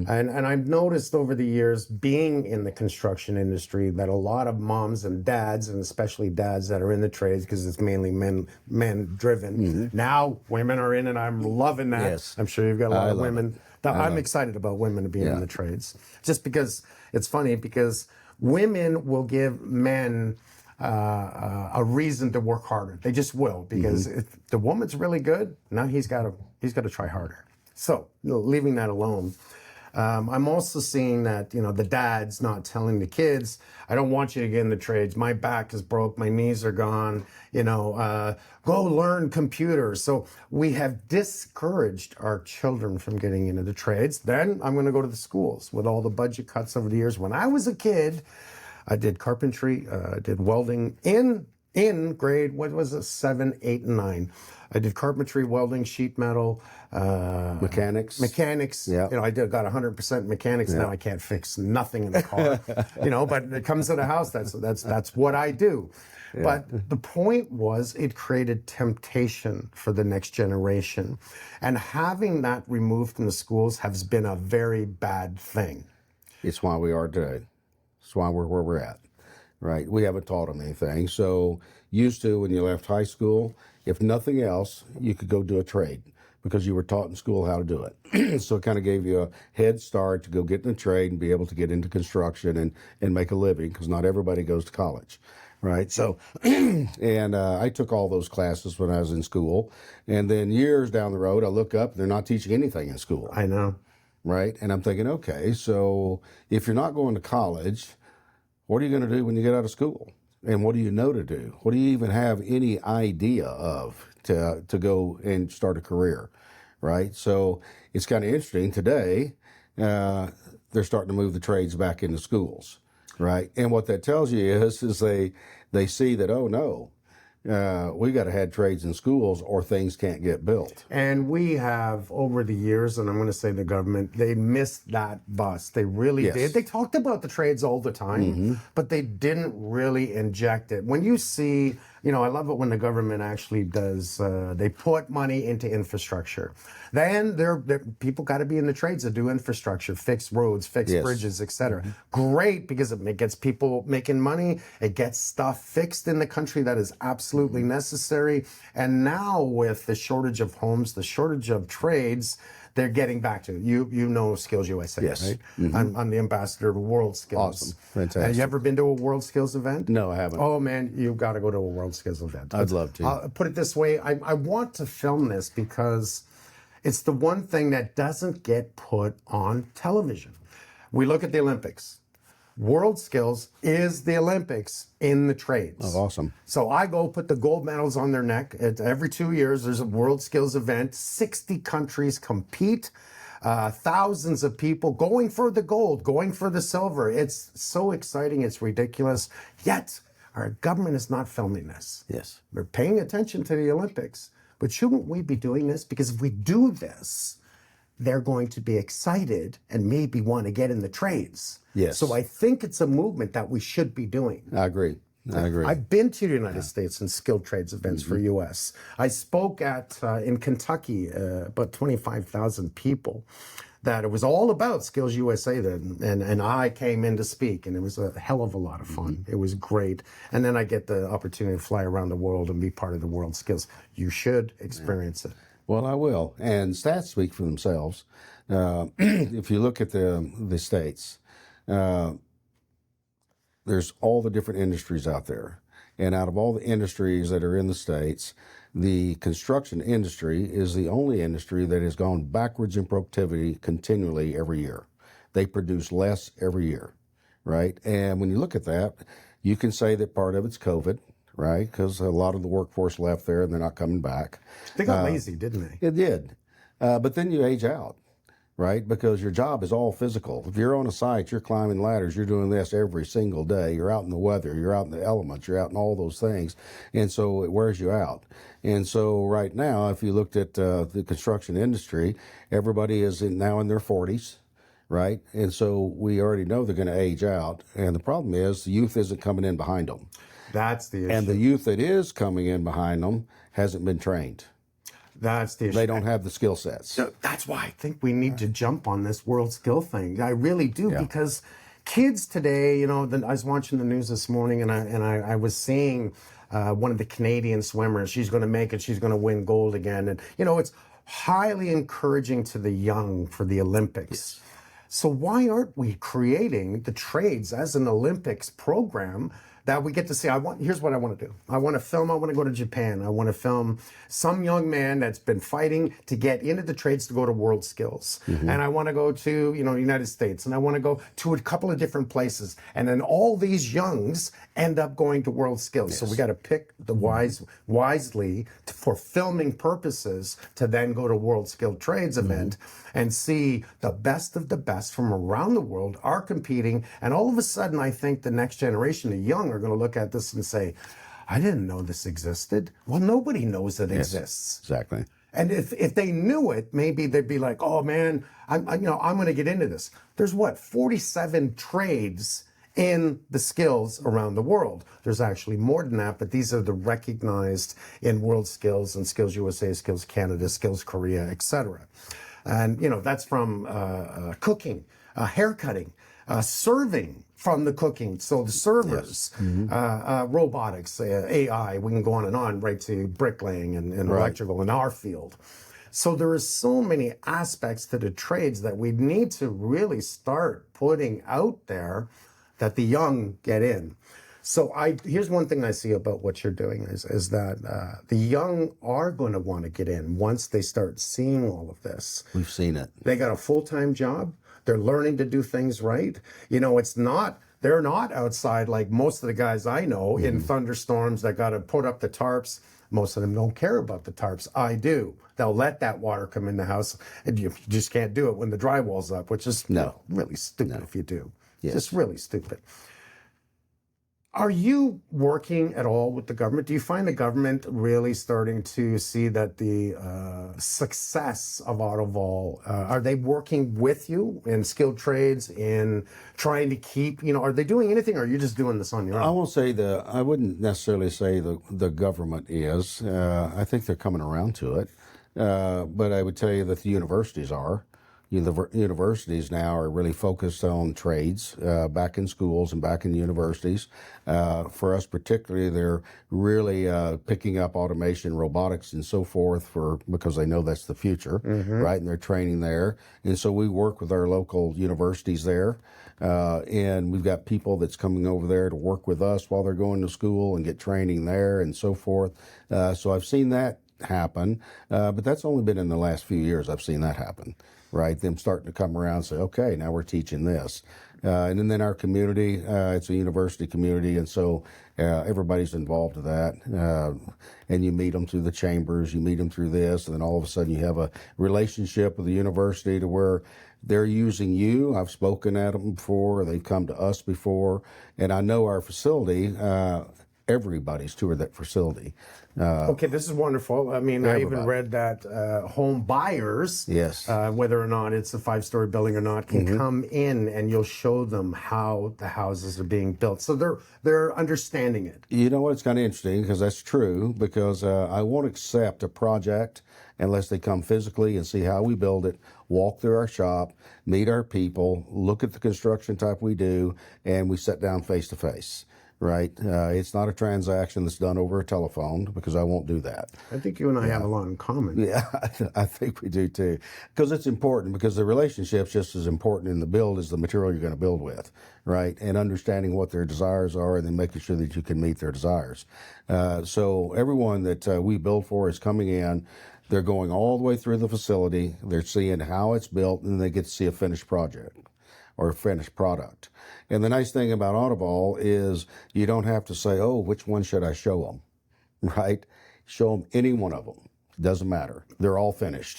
And I've noticed over the years, being in the construction industry, that a lot of moms and dads, and especially dads that are in the trades, because it's mainly men driven. Now women are in, and I'm loving that. Yes. I'm sure you've got a lot of women. I'm it. excited about women being in the trades, just because it's funny, because women will give men a reason to work harder. They just will, because if the woman's really good, now he's got to try harder. So, leaving that alone, I'm also seeing that, the dad's not telling the kids, I don't want you to get in the trades. My back is broke. My knees are gone. Go learn computers. So we have discouraged our children from getting into the trades. Then I'm going to go to the schools with all the budget cuts over the years. When I was a kid, I did carpentry, I did welding in grade, what was it, 7, 8, and 9. I did carpentry, welding, sheet metal, Mechanics. Yeah. I got 100% mechanics. Now I can't fix nothing in the car. But it comes to the house. That's what I do. Yeah. But the point was, it created temptation for the next generation, and having that removed from the schools has been a very bad thing. It's why we are today. It's why we're where we're at. Right? We haven't taught them anything. So used to, when you left high school, if nothing else, you could go do a trade because you were taught in school how to do it. So it kind of gave you a head start to go get in a trade and be able to get into construction and make a living, because not everybody goes to college. Right. So, and I took all those classes when I was in school. And then years down the road, I look up, they're not teaching anything in school. I know. Right. And I'm thinking, okay, so if you're not going to college, what are you going to do when you get out of school? And what do you know to do? What do you even have any idea of to go and start a career, right? So it's kind of interesting. Today, they're starting to move the trades back into schools, right? And what that tells you is they see that, oh, no, we got to have trades in schools or things can't get built. And we have, over the years, and I'm going to say the government, they missed that bus. They really did. They talked about the trades all the time, but they didn't really inject it. When you see, I love it when the government actually does, they put money into infrastructure. Then people got to be in the trades to do infrastructure, fix roads, fix bridges, etc. Great, because it gets people making money. It gets stuff fixed in the country that is absolutely necessary. And now with the shortage of homes, the shortage of trades, they're getting back to it. You know Skills USA, right? I'm the ambassador to WorldSkills. Awesome. Fantastic. Have you ever been to a WorldSkills event? No, I haven't. Oh, man, you've got to go to a WorldSkills event. I'd love to. I'll put it this way. I want to film this because it's the one thing that doesn't get put on television. We look at the Olympics. WorldSkills is the Olympics in the trades. Oh, awesome. So I go put the gold medals on their neck. Every 2 years, there's a WorldSkills event. 60 countries compete. Thousands of people going for the gold, going for the silver. It's so exciting. It's ridiculous. Yet, our government is not filming this. Yes. We're paying attention to the Olympics. But shouldn't we be doing this? Because if we do this, they're going to be excited and maybe want to get in the trades. Yes. So I think it's a movement that we should be doing. I agree. I've been to the United States in skilled trades events for U.S. I spoke in Kentucky, about 25,000 people, that it was all about Skills USA then. And I came in to speak, and it was a hell of a lot of fun. It was great. And then I get the opportunity to fly around the world and be part of the WorldSkills. You should experience it. Well, I will. And stats speak for themselves. If you look at the states, there's all the different industries out there. And out of all the industries that are in the states, the construction industry is the only industry that has gone backwards in productivity continually every year. They produce less every year, right? And when you look at that, you can say that part of it's COVID, right? Because a lot of the workforce left there and they're not coming back. They got lazy, didn't they? It did. But then you age out, right? Because your job is all physical. If you're on a site, you're climbing ladders, you're doing this every single day. You're out in the weather, you're out in the elements, you're out in all those things. And so it wears you out. And so right now, if you looked at the construction industry, everybody is now in their 40s, right? And so we already know they're going to age out. And the problem is the youth isn't coming in behind them. That's the issue. And the youth that is coming in behind them hasn't been trained. That's the issue. They don't have the skill sets. So that's why I think we need to jump on this world skill thing. I really do, because kids today, I was watching the news this morning, and I was seeing one of the Canadian swimmers. She's going to make it. She's going to win gold again. And, it's highly encouraging to the young for the Olympics. So why aren't we creating the trades as an Olympics program that we get to see? Here's what I want to do. I want to go to Japan. I want to film some young man that's been fighting to get into the trades to go to WorldSkills. And I want to go to, United States, and I want to go to a couple of different places. And then all these youngs end up going to WorldSkills. So we got to pick the wisely for filming purposes to then go to WorldSkill Trades event and see the best of the best from around the world are competing. And all of a sudden, I think the next generation, the young, are going to look at this and say, I didn't know this existed. Well, nobody knows it exists. Exactly. And if they knew it, maybe they'd be like, oh man, I'm going to get into this. There's 47 trades in the skills around the world. There's actually more than that, but these are the recognized in WorldSkills and Skills USA, Skills Canada, Skills Korea, etc. And that's from cooking, haircutting, serving from the cooking. So the servers, robotics, AI, we can go on and on, right to bricklaying and electrical in our field. So there are so many aspects to the trades that we need to really start putting out there that the young get in. So here's one thing I see about what you're doing is that the young are going to want to get in once they start seeing all of this. We've seen it. They got a full-time job. They're learning to do things right. They're not outside like most of the guys I know in thunderstorms that got to put up the tarps. Most of them don't care about the tarps. I do. They'll let that water come in the house, and you just can't do it when the drywall's up, which is really stupid if you do. Yes. Just really stupid. Are you working at all with the government? Do you find the government really starting to see that the success of Autovol, are they working with you in skilled trades, in trying to keep, are they doing anything, or are you just doing this on your own? I wouldn't necessarily say the government is. I think they're coming around to it. But I would tell you that the universities are. Universities now are really focused on trades back in schools and back in universities. For us particularly, they're really picking up automation, robotics, and so forth because they know that's the future, right? And they're training there. And so we work with our local universities there. And we've got people that's coming over there to work with us while they're going to school and get training there and so forth. So I've seen that happen, but that's only been in the last few years I've seen that happen. Right, them starting to come around and say, okay, now we're teaching this. And then our community, it's a university community, and so everybody's involved with that. And you meet them through the chambers, you meet them through this, and then all of a sudden you have a relationship with the university to where they're using you. I've spoken at them before, they've come to us before, and I know our facility, everybody's toured that facility. Okay, this is wonderful. I mean, I even read that home buyers, whether or not it's a 5-story building or not, can come in and you'll show them how the houses are being built. So they're understanding it. You know what? It's kind of interesting because that's true, because I won't accept a project unless they come physically and see how we build it, walk through our shop, meet our people, look at the construction type we do, and we sit down face to face. Right? It's not a transaction that's done over a telephone, because I won't do that. I think you and I have a lot in common. Yeah, I think we do too. Because it's important, because the relationship's just as important in the build as the material you're going to build with, right? And understanding what their desires are and then making sure that you can meet their desires. So everyone that we build for is coming in. They're going all the way through the facility. They're seeing how it's built, and they get to see a finished project or a finished product. And the nice thing about Autovol is you don't have to say, oh, which one should I show them, right? Show them any one of them. Doesn't matter. They're all finished.